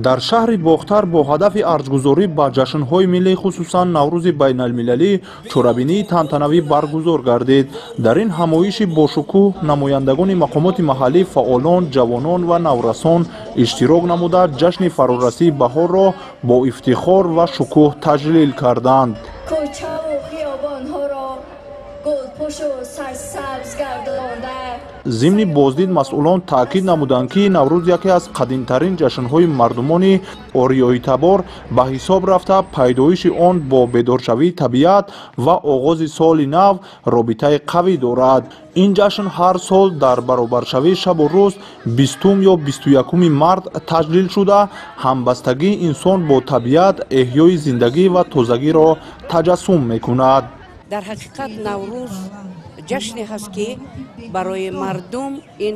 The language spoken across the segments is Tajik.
дар шаҳри бохтар бо ҳадафи арзгузорӣ ба ҷашнҳои миллӣ хусусан наврӯзи байналмилалӣ чорабинии тантанавӣ баргузор гардид. дар ин ҳамоиши бошукӯҳ намояндагони мақомоти маҳаллӣ, фаъолон, ҷавонон ва наврасон иштирок намуда ҷашни фарорасии баҳорро бо ифтихор ва шукӯҳ таҷлил карданд. зимни боздид масъулон таъкид намуданд ки наврӯз яке аз қадимтарин ҷашнҳои мардумони ориёи табор ба ҳисоб рафта пайдоиши он бо бедоршавии табиат ва оғози соли нав робитаи қавӣ дорад. ин ҷашн ҳар сол дар баробаршавии шабу рӯз 20 ё 21 март таҷлил шуда ҳамбастагии инсон бо табиат, эҳёи зиндагӣ ва тозагиро таҷассум мекунад. дар ҳақиқат наврӯз ҷашне ҳаст ки барои мардум ин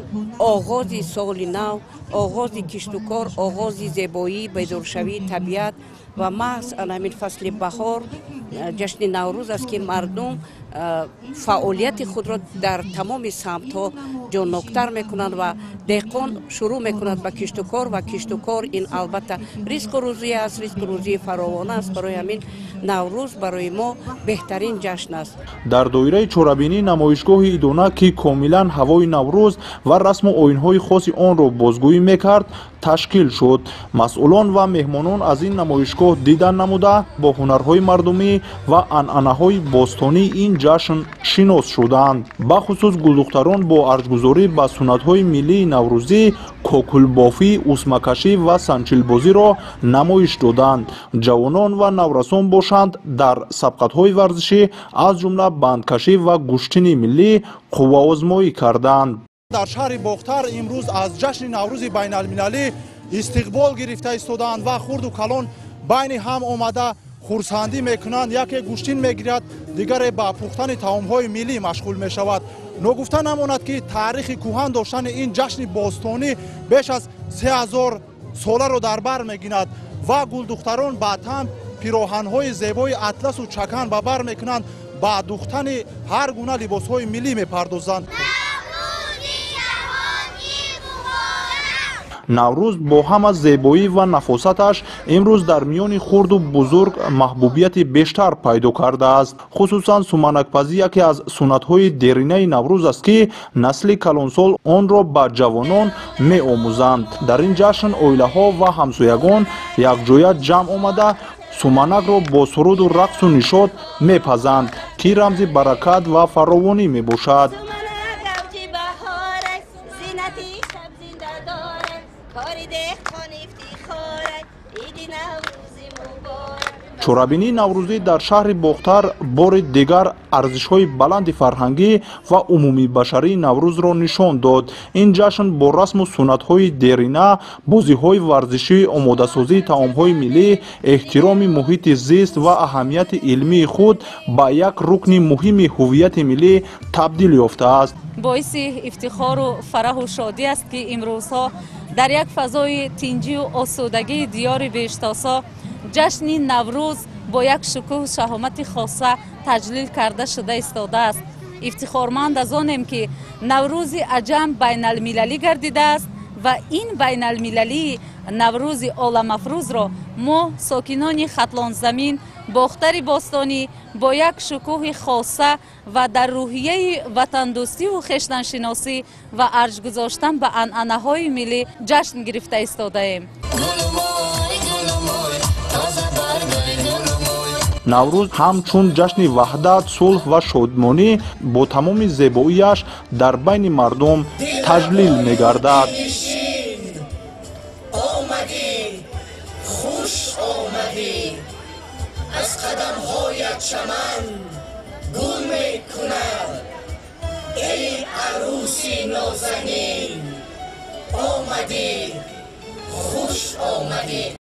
оғози соли нав, оғози киштукор, оғози зебоӣ, бедоршавии табиат ва маҳз ҳамин фасли баҳор ҷашни наврӯз аст ки мардум фаъолияти худро дар тамоми самтҳо ҷонноктар мекунанд ва деҳқон шурӯъ мекунад ба киштукор ва киштукор ин албатта ризқу рӯзӣ аст, ризқу рӯзии фаровона аст. барои ҳамин наврӯз барои мо беҳтарин ҷашн аст. дар доираи чорабинӣ намоишгоҳи идона ки комилан ҳавои наврӯз ва расму оинҳои хоси онро бозгӯӣ мекард ташкил шуд. масъулон ва меҳмонон аз ин намоишгоҳ дидан намуда бо ҳунарҳои мардумӣ ва анъанаҳои бостонии ин ҷашн шинос шуданд. бахусус гулдухтарон бо арзгузорӣ ба суннатҳои миллии наврӯзӣ кокулбофӣ, усмакашӣ ва санчилбозиро намоиш доданд. ҷавонон ва наврасон бошанд дар сабқатҳои варзишӣ аз ҷумла бандкашӣ ва гӯштини миллӣ қувваозмоӣ карданд. дар шаҳри бохтар имрӯз аз ҷашни наврӯзи байналмилалӣ истиқбол гирифта истоданд ва хурду калон байни ҳам омада хурсандӣ мекунанд. яке гӯштин мегирад, дигаре ба пухтани таомҳои миллӣ машғул мешавад. ногуфта намонад ки таърихи кӯҳан доштани ин ҷашни бостонӣ беш аз 3000 соларо дар бар мегирад ва гулдухтарон ба там пироҳанҳои зебои атласу чакан ба бар мекунанд, ба духтани ҳар гуна либосҳои миллӣ мепардозанд. наврӯз бо ҳама зебоӣ ва нафосаташ имрӯз дар миёни хурду бузург маҳбубияти бештар пайдо кардааст. хусусан суманакпазӣ яке аз суннатҳои деринаи наврӯз аст ки насли калонсол онро ба ҷавонон меомӯзанд. дар ин ҷашн оилаҳо ва ҳамсоягон якҷоя ҷамъ омада суманакро бо суруду рақсу нишод мепазанд ки рамзи баракат ва фаровонӣ мебошад. чорабинии наврӯзӣ дар шаҳри бохтар бори дигар арзишҳои баланди фарҳангӣ ва умумибашарии наврӯзро нишон дод. ин ҷашн бо расму суннатҳои дерина, бозиҳои варзишӣ, омодасозии таомҳои миллӣ, эҳтироми муҳити зист ва аҳамияти илмии худ ба як рукни муҳими ҳуввияти миллӣ табдил ёфтааст. боиси ифтихору фараҳу шодӣ аст ки имрӯзҳо дар як фазои тинҷию осудагии диёри бештосо ҷашни наврӯз бо як шукӯҳу шаҳомати хоса таҷлил карда шуда истодааст. ифтихорманд аз онем ки наврӯзи аҷам байналмилалӣ гардидааст ва ин байналмилалии наврӯзи оламафрӯзро мо сокинони хатлонзамин бохтари бостонӣ бо як шукӯҳи хоса ва дар рӯҳияи ватандӯстиву хештаншиносӣ ва арҷ гузоштан ба анъанаҳои миллӣ ҷашн гирифта истодаем. наврӯз ҳамчун ҷашни ваҳдат, сулҳ ва шодмонӣ бо тамоми зебоияш дар байни мардум таҷлил мегардад. хуш омадӣ, аз қадамҳоят чаман гул мекунад. эй арӯси нозанин, омадӣ, хуш омадӣ.